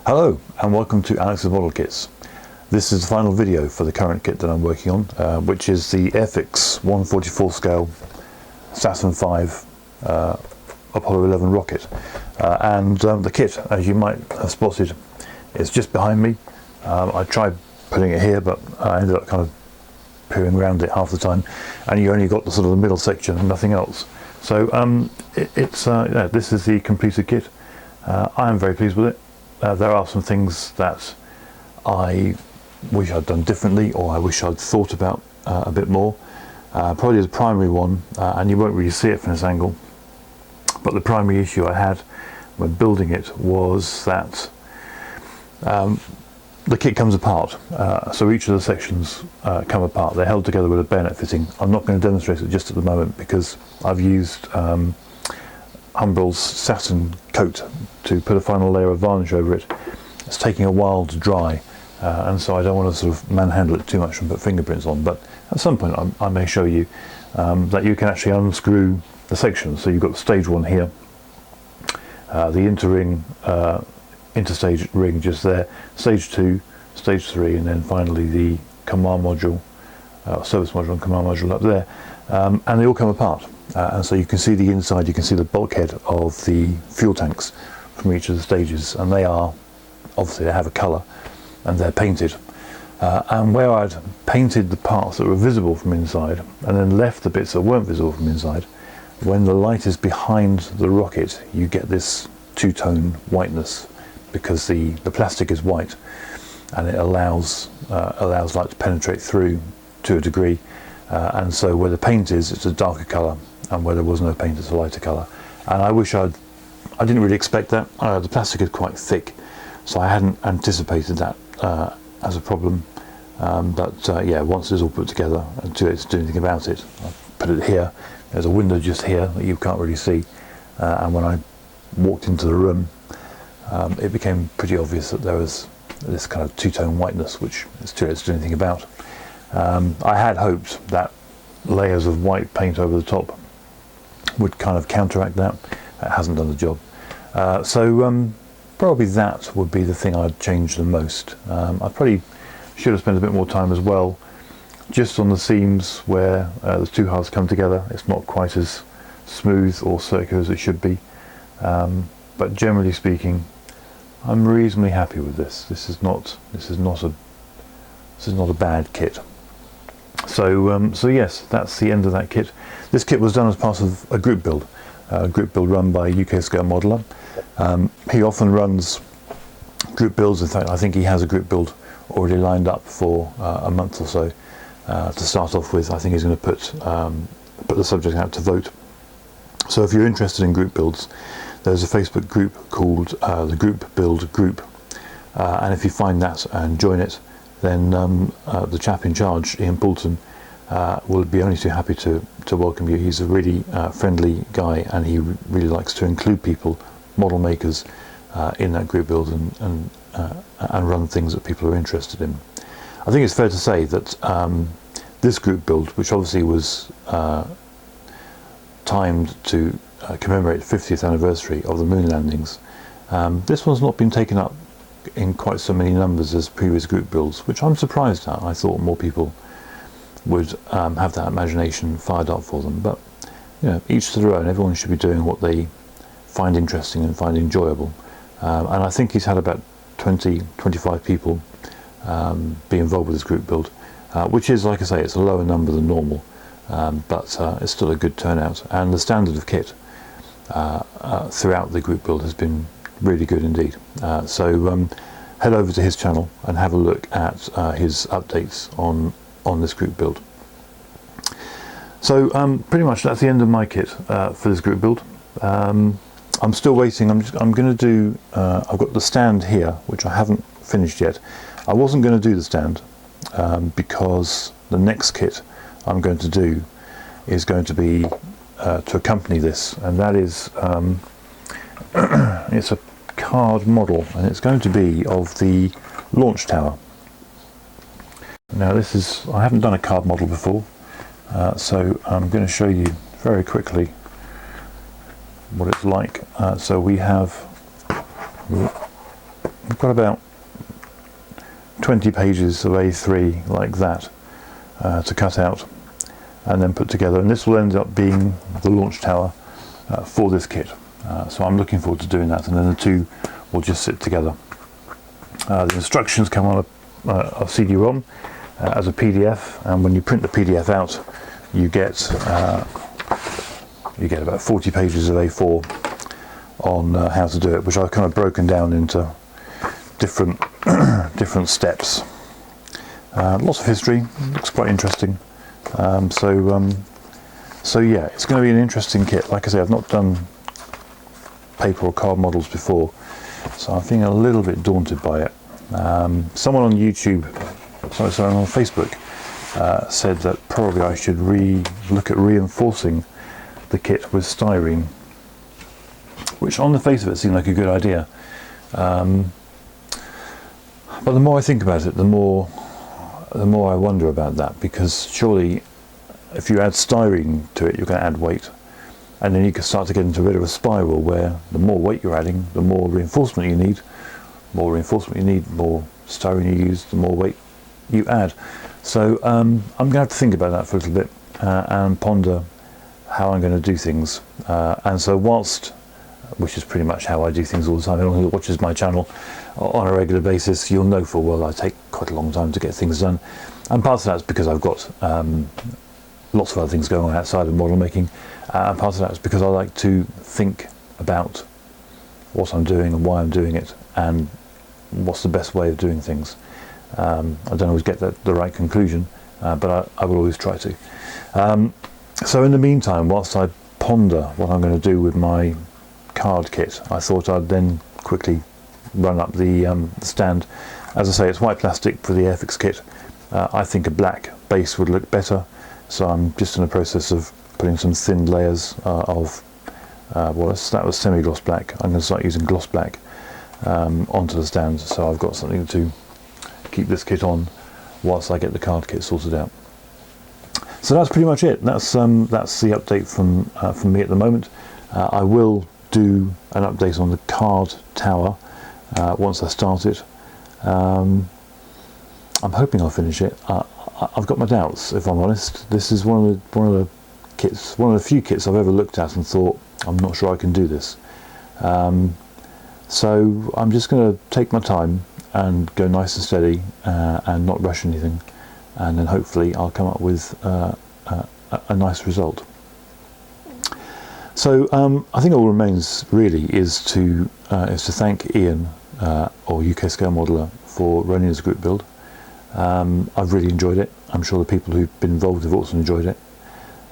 Hello and welcome to Alex's Model Kits. This is the final video for the current kit that I'm working on, which is the Airfix 1/44 scale Saturn V Apollo 11 rocket. The kit, as you might have spotted, is just behind me. I tried putting it here, but I ended up kind of peering around it half the time, and you only got the sort of the middle section and nothing else. So this is the completed kit. I am very pleased with it. There are some things that I wish I'd done differently, or I wish I'd thought about a bit more. Probably the primary one, and you won't really see it from this angle, but the primary issue I had when building it was that the kit comes apart. So each of the sections come apart. They're held together with a bayonet fitting. I'm not going to demonstrate it just at the moment because I've used Humbrol's satin coat to put a final layer of varnish over it. It's taking a while to dry, and so I don't want to sort of manhandle it too much and put fingerprints on, but at some point I may show you that you can actually unscrew the sections. So you've got stage one here, the interstage ring just there, stage two, stage three, and then finally the command module, service module and command module up there, and they all come apart. And so you can see the inside, you can see the bulkhead of the fuel tanks from each of the stages, and they are, obviously they have a colour and they're painted. And where I'd painted the parts that were visible from inside and then left the bits that weren't visible from inside, when the light is behind the rocket you get this two-tone whiteness because the plastic is white, and it allows light to penetrate through to a degree, and so where the paint is, it's a darker colour, and where there was no paint, it's a lighter colour. And I didn't really expect that. The plastic is quite thick, so I hadn't anticipated that as a problem. Yeah, once it's all put together and too late to do anything about it, I put it here. There's a window just here that you can't really see, and when I walked into the room, it became pretty obvious that there was this kind of two-tone whiteness, which is too late to do anything about. I had hoped that layers of white paint over the top would kind of counteract that. It hasn't done the job. Probably that would be the thing I'd change the most. I probably should have spent a bit more time as well just on the seams where the two halves come together. It's not quite as smooth or circular as it should be, but generally speaking I'm reasonably happy with this. This is not a bad kit. So yes, that's the end of that kit. This kit was done as part of a group build run by UK Scale Modeller. He often runs group builds. In fact, I think he has a group build already lined up for a month or so to start off with. I think he's going to put the subject out to vote. So if you're interested in group builds, there's a Facebook group called the Group Build Group, and if you find that and join it, then the chap in charge, Ian Poulton, will be only too happy to welcome you. He's a really friendly guy, and he really likes to include people, model makers, in that group build and run things that people are interested in. I think it's fair to say that this group build, which obviously was timed to commemorate the 50th anniversary of the moon landings, this one's not been taken up in quite so many numbers as previous group builds, which I'm surprised at. I thought more people would have that imagination fired up for them, but you know, each to their own. Everyone should be doing what they find interesting and find enjoyable, and I think he's had about 20-25 people be involved with this group build, which is, like I say, it's a lower number than normal, but it's still a good turnout, and the standard of kit throughout the group build has been really good indeed. Head over to his channel and have a look at his updates on this group build. So pretty much that's the end of my kit for this group build. I'm still waiting. I'm going to do. I've got the stand here, which I haven't finished yet. I wasn't going to do the stand because the next kit I'm going to do is going to be to accompany this, and that is it's a card model, and it's going to be of the launch tower. Now this is, I haven't done a card model before, so I'm going to show you very quickly what it's like. So we have I've got about 20 pages of A3 like that to cut out and then put together, and this will end up being the launch tower for this kit. So I'm looking forward to doing that, and then the two will just sit together. The instructions come on a CD-ROM as a PDF, and when you print the PDF out, you get about 40 pages of A4 on how to do it, which I've kind of broken down into different different steps. Lots of history, looks quite interesting. So yeah, it's going to be an interesting kit. Like I say, I've not done paper or card models before, so I'm feeling a little bit daunted by it. Someone on YouTube, sorry, on Facebook, said that probably I should look at reinforcing the kit with styrene, which on the face of it seemed like a good idea. But the more I think about it, the more I wonder about that, because surely if you add styrene to it, you're going to add weight, and then you can start to get into a bit of a spiral where the more weight you're adding, the more reinforcement you need. More styrene you use, the more weight you add. So I'm going to have to think about that for a little bit and ponder how I'm going to do things. And so whilst, which is pretty much how I do things all the time, anyone who watches my channel on a regular basis, you'll know full well I take quite a long time to get things done. And part of that's because I've got lots of other things going on outside of model making, and part of that is because I like to think about what I'm doing and why I'm doing it, and what's the best way of doing things. I don't always get the right conclusion, but I will always try to. So in the meantime, whilst I ponder what I'm going to do with my card kit, I thought I'd then quickly run up the stand. As I say, it's white plastic for the Airfix kit. I think a black base would look better, so I'm just in the process of putting some thin layers of well, that was semi-gloss black. I'm going to start using gloss black onto the stand, so I've got something to keep this kit on whilst I get the card kit sorted out. So that's pretty much it. That's the update from me at the moment. I will do an update on the card tower once I start it. I'm hoping I'll finish it. I've got my doubts, if I'm honest. This is one of the few kits I've ever looked at and thought, I'm not sure I can do this. So I'm just going to take my time and go nice and steady and not rush anything, and then hopefully I'll come up with a nice result. So I think all remains really is to thank Ian or UK Scale Modeler for running this group build. I've really enjoyed it. I'm sure the people who've been involved have also enjoyed it,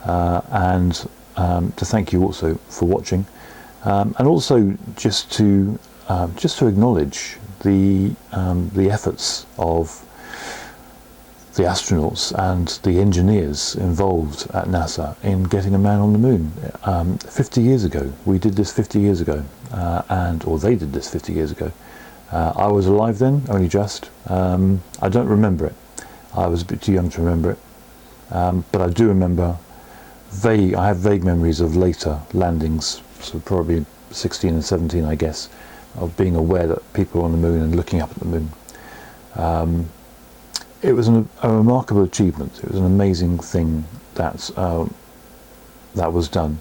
and to thank you also for watching, and also just to acknowledge the efforts of the astronauts and the engineers involved at NASA in getting a man on the moon. 50 years ago, we did this 50 years ago, or they did this 50 years ago. I was alive then, only just. I don't remember it. I was a bit too young to remember it. But I do remember I have vague memories of later landings, so probably 16 and 17, I guess, of being aware that people were on the moon and looking up at the moon. It was a remarkable achievement. It was an amazing thing that was done,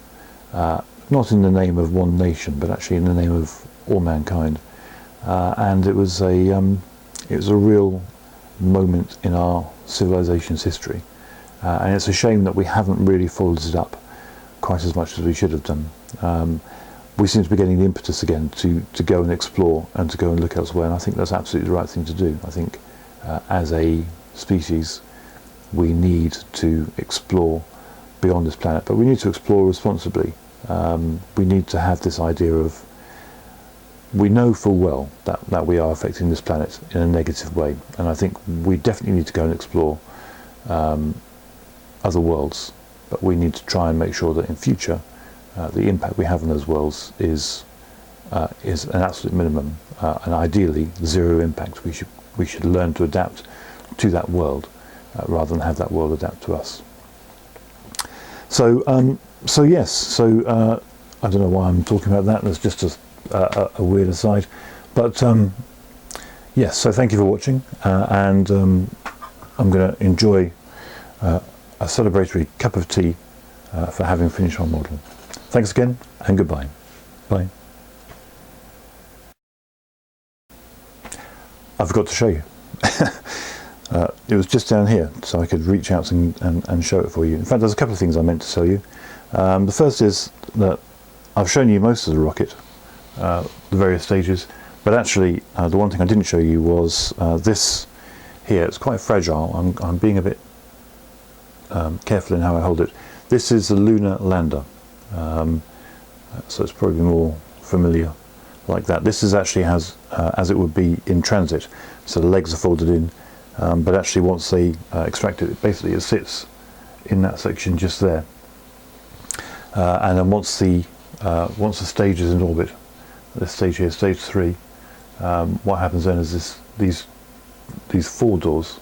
not in the name of one nation, but actually in the name of all mankind. And it was a real moment in our civilization's history, and it's a shame that we haven't really followed it up quite as much as we should have done. We seem to be getting the impetus again to go and explore and to go and look elsewhere, and I think that's absolutely the right thing to do. I think as a species we need to explore beyond this planet, but we need to explore responsibly. We need to have this idea of, we know full well that we are affecting this planet in a negative way, and I think we definitely need to go and explore other worlds, but we need to try and make sure that in future the impact we have on those worlds is an absolute minimum, and ideally zero impact. We should learn to adapt to that world rather than have that world adapt to us. So yes, I don't know why I'm talking about that. That's just a weird aside, but Yes, so thank you for watching, and I'm going to enjoy a celebratory cup of tea for having finished my model. Thanks again, and goodbye. Bye. I forgot to show you. It was just down here, so I could reach out and show it for you. In fact, there's a couple of things I meant to show you. The first is that I've shown you most of the rocket, the various stages, but actually the one thing I didn't show you was this here. It's quite fragile. I'm being a bit careful in how I hold it. This is the Lunar Lander, so it's probably more familiar like that. This is actually as it would be in transit, so the legs are folded in, but actually once they extract it, basically it sits in that section just there, and then once the stage is in orbit, this stage here, stage 3, what happens then is these 4 doors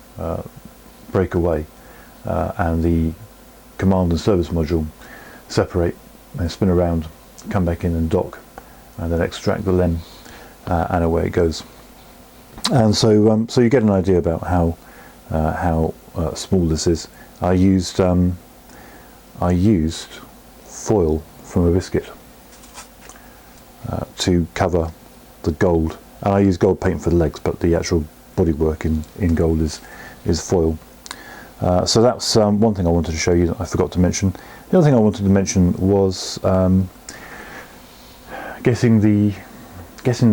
break away, and the command and service module separate and spin around, come back in and dock, and then extract the LEM, and away it goes. And so so you get an idea about how small this is. I used foil from a biscuit to cover the gold, and I use gold paint for the legs, but the actual bodywork in gold is foil. So that's one thing I wanted to show you that I forgot to mention. The other thing I wanted to mention was getting the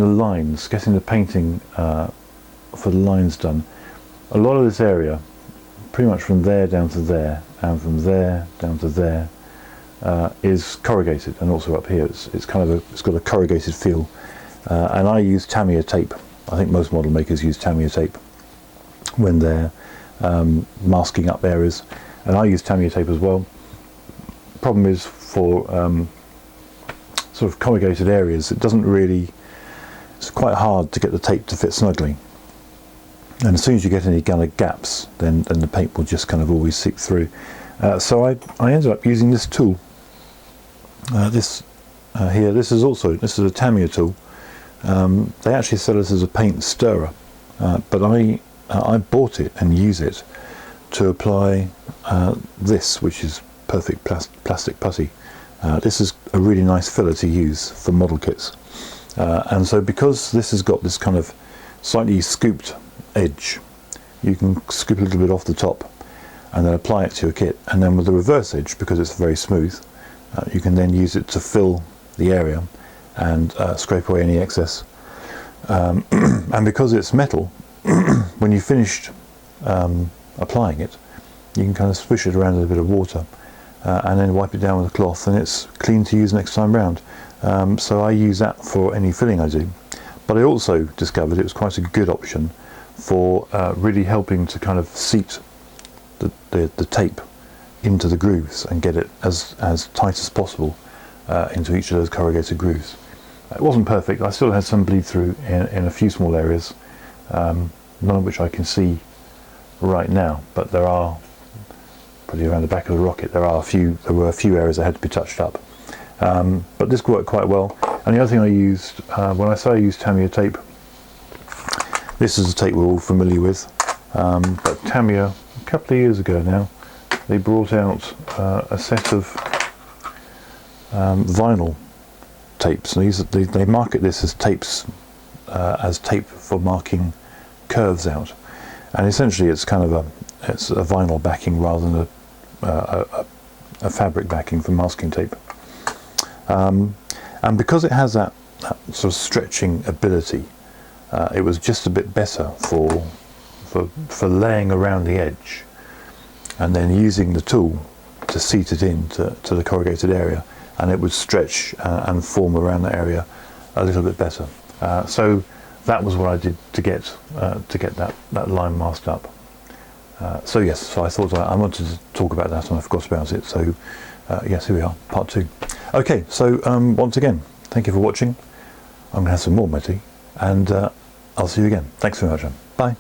lines, getting the painting for the lines done. A lot of this area, pretty much from there down to there, and from there down to there, is corrugated, and also up here it's got a corrugated feel, and I use Tamiya tape. I think most model makers use Tamiya tape when they're masking up areas, and I use Tamiya tape as well. Problem is, for sort of corrugated areas, it's quite hard to get the tape to fit snugly, and as soon as you get any kind of gaps, then the paint will just kind of always seep through. So I ended up using this tool. This here, this is a Tamiya tool. They actually sell this as a paint stirrer, but I bought it and use it to apply this, which is perfect plastic putty. This is a really nice filler to use for model kits, and so because this has got this kind of slightly scooped edge, you can scoop a little bit off the top and then apply it to your kit, and then with the reverse edge, because it's very smooth, you can then use it to fill the area and scrape away any excess, and because it's metal, when you've finished applying it, you can kind of swish it around in a bit of water, and then wipe it down with a cloth, and it's clean to use next time round. So I use that for any filling I do, but I also discovered it was quite a good option for really helping to kind of seat the tape into the grooves and get it as tight as possible into each of those corrugated grooves. It wasn't perfect. I still had some bleed through in a few small areas, none of which I can see right now, but there are, probably around the back of the rocket, there were a few areas that had to be touched up, but this worked quite well. And the other thing I used, when I say I used Tamiya tape, this is a tape we're all familiar with, but Tamiya, a couple of years ago now, they brought out a set of vinyl tapes, and they market this as tapes, as tape for marking curves out, and essentially it's kind of a vinyl backing rather than a fabric backing for masking tape, and because it has that sort of stretching ability, it was just a bit better for laying around the edge and then using the tool to seat it in to the corrugated area, and it would stretch and form around that area a little bit better. So that was what I did to get that line masked up. So yes, so I thought I wanted to talk about that, and I forgot about it. So yes, here we are, part 2. Okay, so once again, thank you for watching. I'm going to have some more of my tea, and I'll see you again. Thanks very much, Bye.